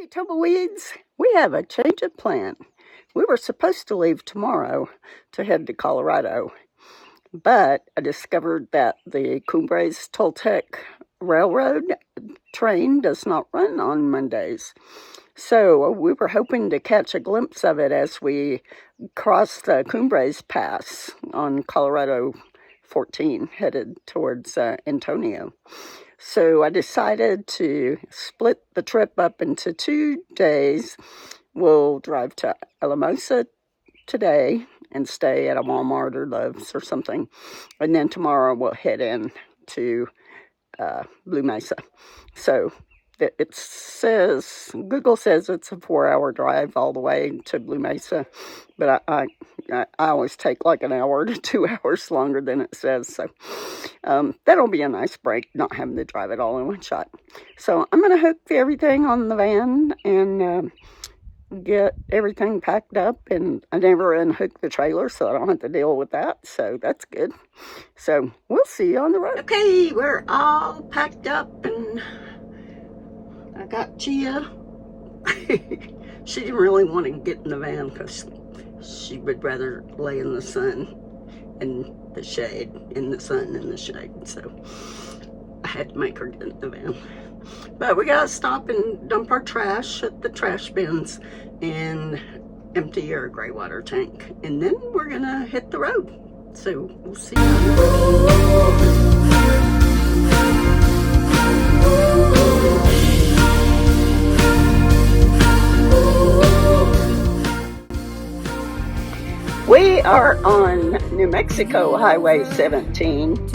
Hey, tumbleweeds, we have a change of plan. We were supposed to leave tomorrow to head to Colorado, but I discovered that the Cumbres Toltec Railroad train does not run on Mondays. So we were hoping to catch a glimpse of it as we crossed the Cumbres Pass on Colorado 14, headed towards Antonio. So I decided to split the trip up into 2 days. We'll drive to Alamosa today and stay at a Walmart or Love's or something. And then tomorrow we'll head in to Blue Mesa. So it says, Google says it's a 4-hour drive all the way to Blue Mesa, but I always take like an hour to 2 hours longer than it says. So that'll be a nice break, not having to drive it all in one shot. So I'm going to hook everything on the van and get everything packed up, and I never unhook the trailer, so I don't have to deal with that, so that's good. So we'll see you on the road. Okay, we're all packed up, and I got Chia. She didn't really want to get in the van because she would rather lay in the sun and the shade, in the sun and the shade, so I had to make her get in the van. But we gotta stop and dump our trash at the trash bins and empty our gray water tank, and then we're gonna hit the road. So we'll see you on the road. We are on New Mexico Highway 17.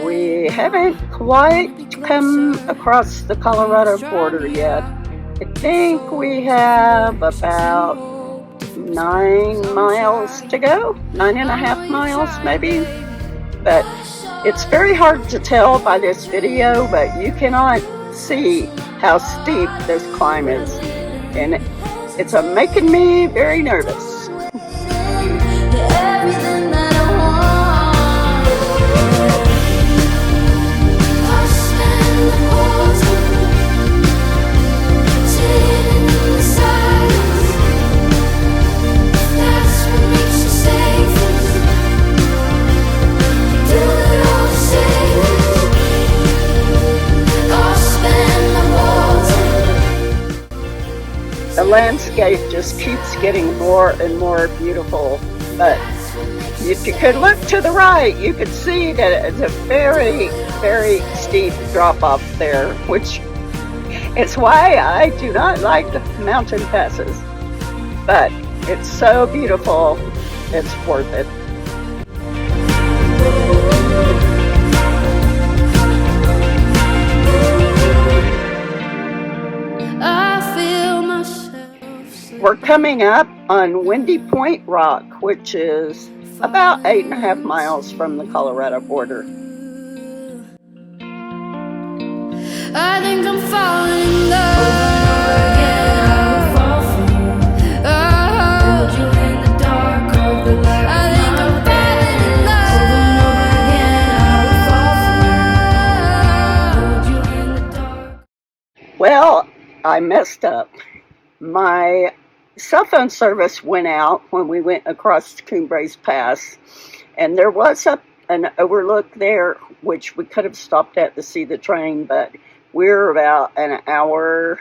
We haven't quite come across the Colorado border yet. I think we have about 9 miles to go, 9.5 miles maybe. But it's very hard to tell by this video, but you cannot see how steep this climb is. And it's making me very nervous. The landscape just keeps getting more and more beautiful, but if you could look to the right, you could see that it's a very, very steep drop-off there, which is why I do not like the mountain passes. But it's so beautiful, it's worth it. We're coming up on Windy Point Rock, which is about 8.5 miles from the Colorado border. I think I'm falling in love again. I will fall for you. Hold you in the dark of the light. I think I'm falling in love over again. I will fall for you. Hold you in the dark. Well, I messed up. My cell phone service went out when we went across the Cumbres Pass, and there was an overlook there, which we could have stopped at to see the train, but we're about an hour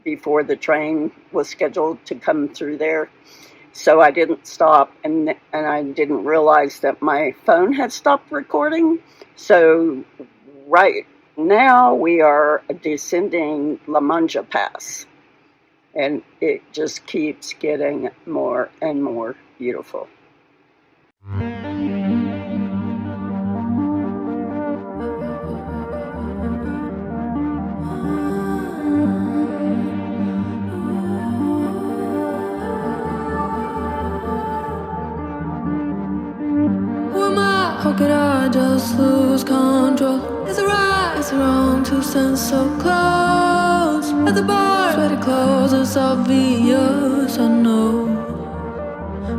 before the train was scheduled to come through there, so I didn't stop, and I didn't realize that my phone had stopped recording. So right now we are descending La Manga Pass, and it just keeps getting more and more beautiful. How could I just lose control? Is it right? Is it wrong to stand so close? At the bar, sweaty clothes, it's obvious, I know.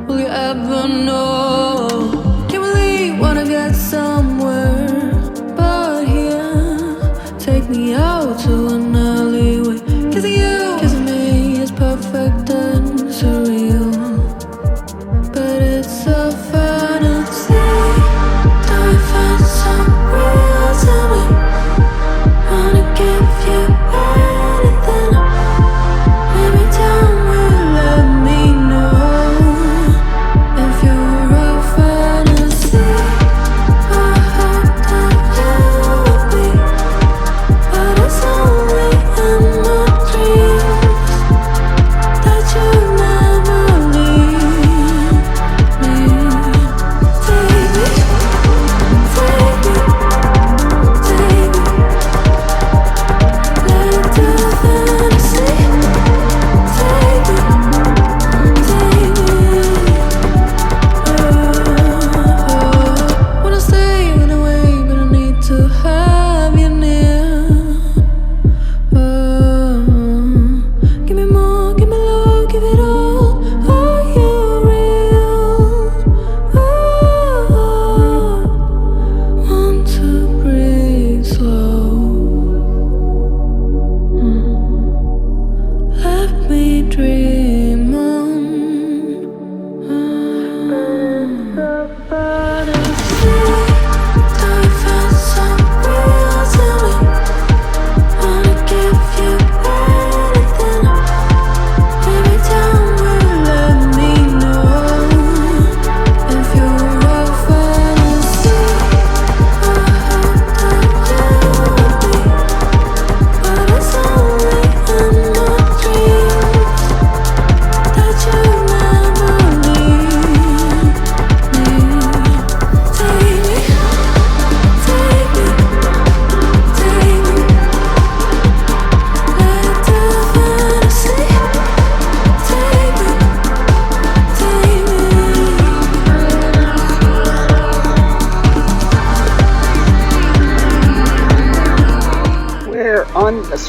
Will you ever know? Can't believe wanna get somewhere, but here, take me out to an alleyway. Kissing you, kissing me.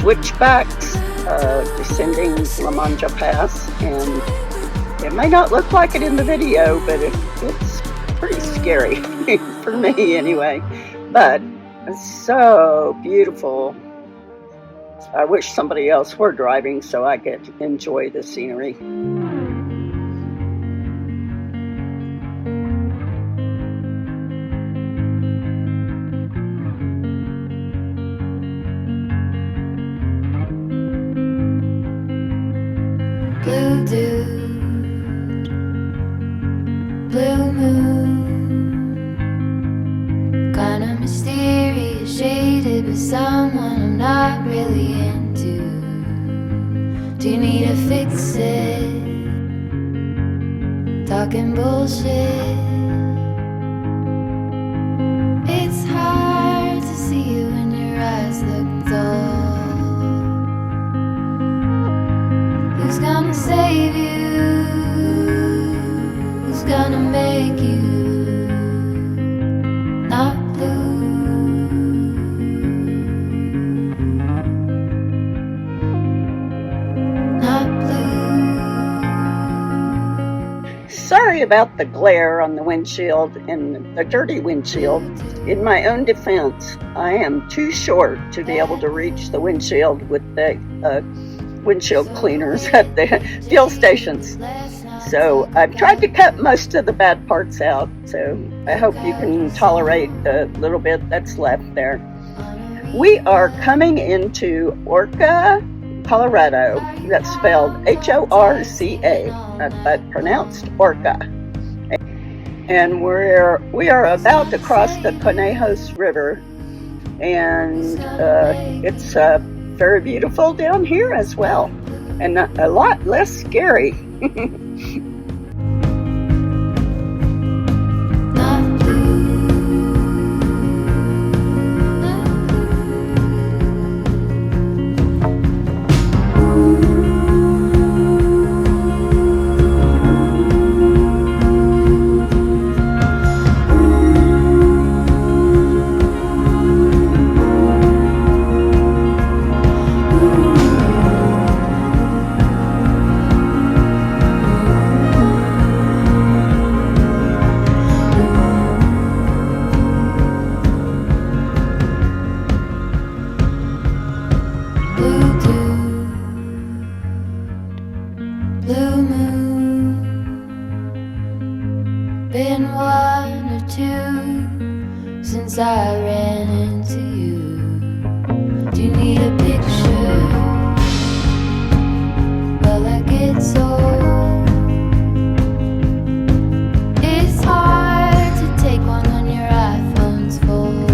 switchbacks descending La Manga Pass, and it may not look like it in the video, but it's pretty scary for me anyway. But it's so beautiful. I wish somebody else were driving so I could enjoy the scenery. Blue dude, blue moon, kinda mysterious, shaded with someone I'm not really into. Do you need to fix it? Talking bullshit. It's hard to see you when your eyes look dull. Who's gonna save you? Who's gonna make you not blue? Not blue. Sorry about the glare on the windshield and the dirty windshield. In my own defense, I am too short to be able to reach the windshield with the windshield cleaners at the fuel stations. So I've tried to cut most of the bad parts out, so I hope you can tolerate the little bit that's left there. We are coming into Orca, Colorado. That's spelled Horca, but pronounced Orca. And we are about to cross the Conejos River, and it's very beautiful down here as well, and a lot less scary. Blue moon, been one or two since I ran into you. Do you need a picture? Well, that gets old. It's hard to take one when your iPhone's full.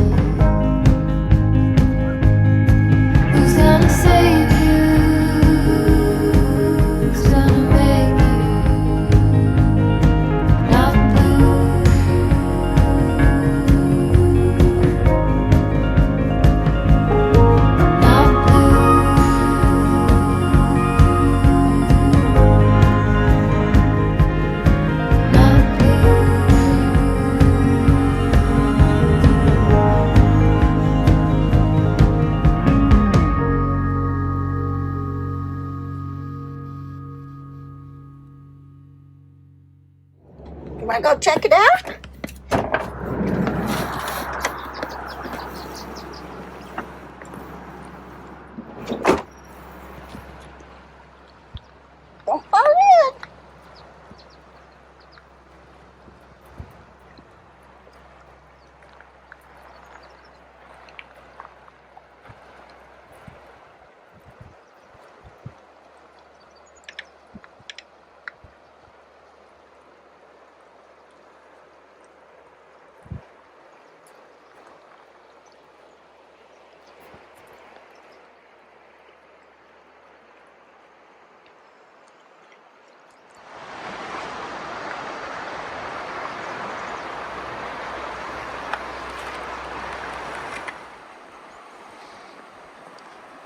Who's gonna save you? You want to go check it out? Don't fall in.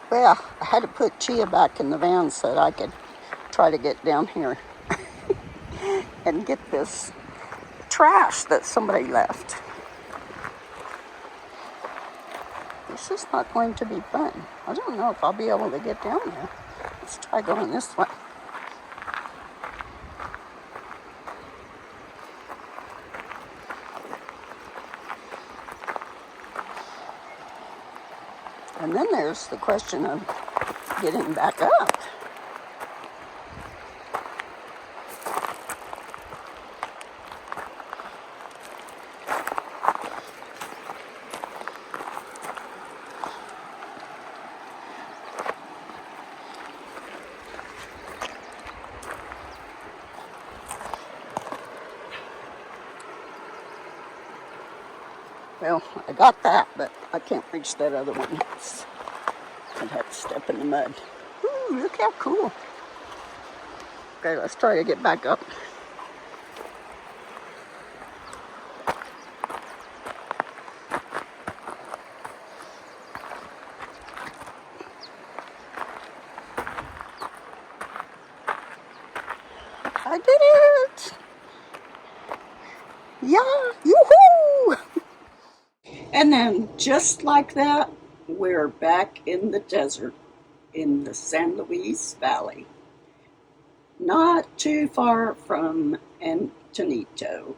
Well, I had to put Chia back in the van so that I could try to get down here and get this trash that somebody left. This is not going to be fun. I don't know if I'll be able to get down there. Let's try going this way. And then there's the question of getting back up. Well, I got that, but I can't reach that other one. I'd have to step in the mud. Ooh, look how cool. Okay, let's try to get back up. I did it! Yeah, yoo-hoo! And then, just like that, we're back in the desert in the San Luis Valley. Not too far from Antonito.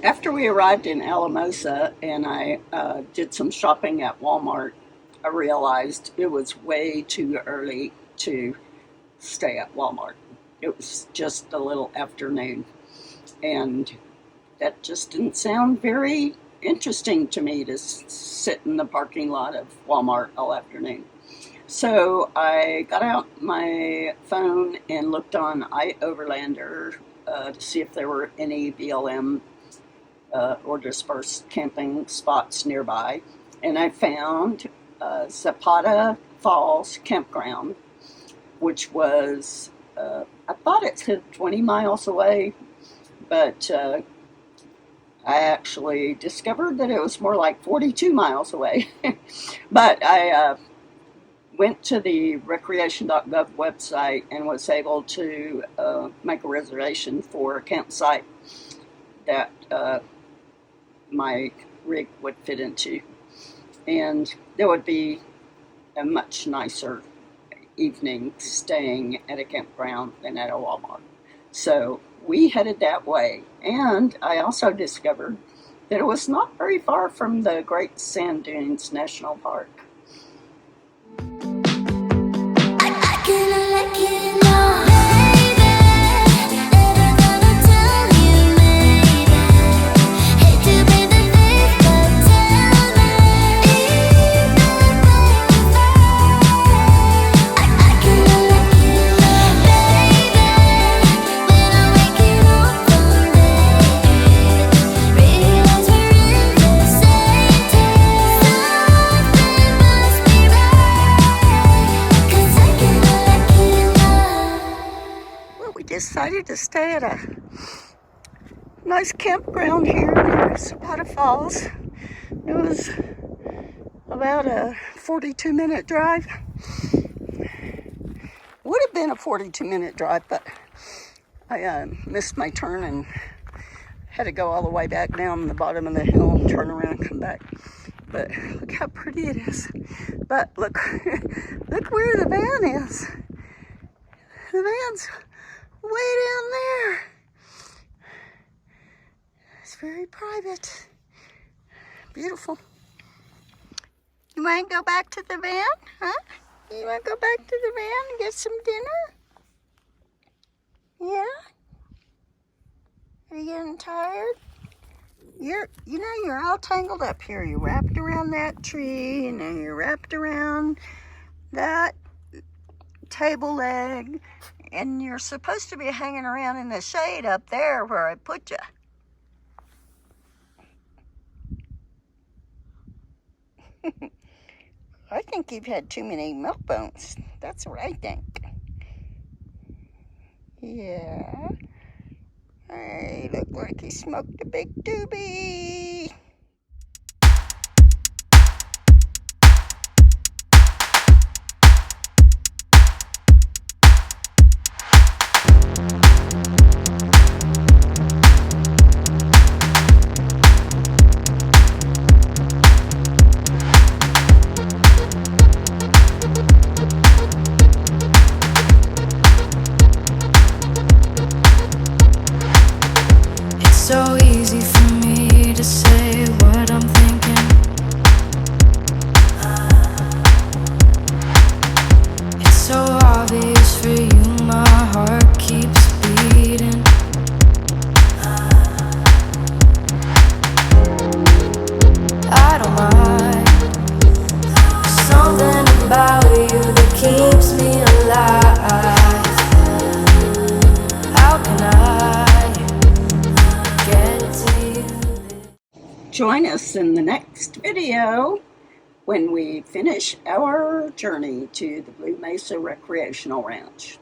After we arrived in Alamosa and I did some shopping at Walmart, I realized it was way too early to stay at Walmart. It was just a little afternoon, and that just didn't sound very interesting to me to sit in the parking lot of Walmart all afternoon. So I got out my phone and looked on iOverlander to see if there were any BLM or dispersed camping spots nearby, and I found Zapata Falls Campground, which was, I thought it said 20 miles away, but I actually discovered that it was more like 42 miles away. But I went to the recreation.gov website and was able to make a reservation for a campsite that my rig would fit into, and there would be a much nicer evening staying at a campground than at a Walmart. So we headed that way, and I also discovered that it was not very far from the Great Sand Dunes National Park. Decided to stay at a nice campground here near Zapata Falls. It was about a 42-minute drive. Would have been a 42-minute drive, but I missed my turn and had to go all the way back down the bottom of the hill and turn around and come back. But look how pretty it is. But look, look where the van is. The van's way down there. It's very private. Beautiful. You want to go back to the van? Huh? You want to go back to the van and get some dinner? Yeah? Are you getting tired? You're all tangled up here. You're wrapped around that tree, and then you're wrapped around that table leg, and you're supposed to be hanging around in the shade up there where I put you. I think you've had too many milk bones. That's what I think. Yeah. Hey, look like he smoked a big doobie. So easy for me to say what I'm thinking. It's so obvious for you, my heart keeps beating. I don't mind. There's something about you that keeps me alive. How can I get to you? Join us in the next video when we finish our journey to the Blue Mesa Recreational Ranch.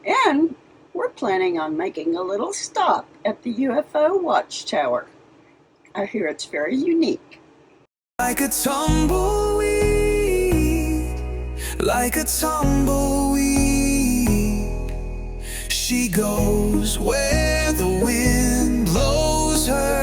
And we're planning on making a little stop at the UFO Watchtower. I hear it's very unique. Like a tumbleweed, like a tumbleweed, she goes where the wind blows her.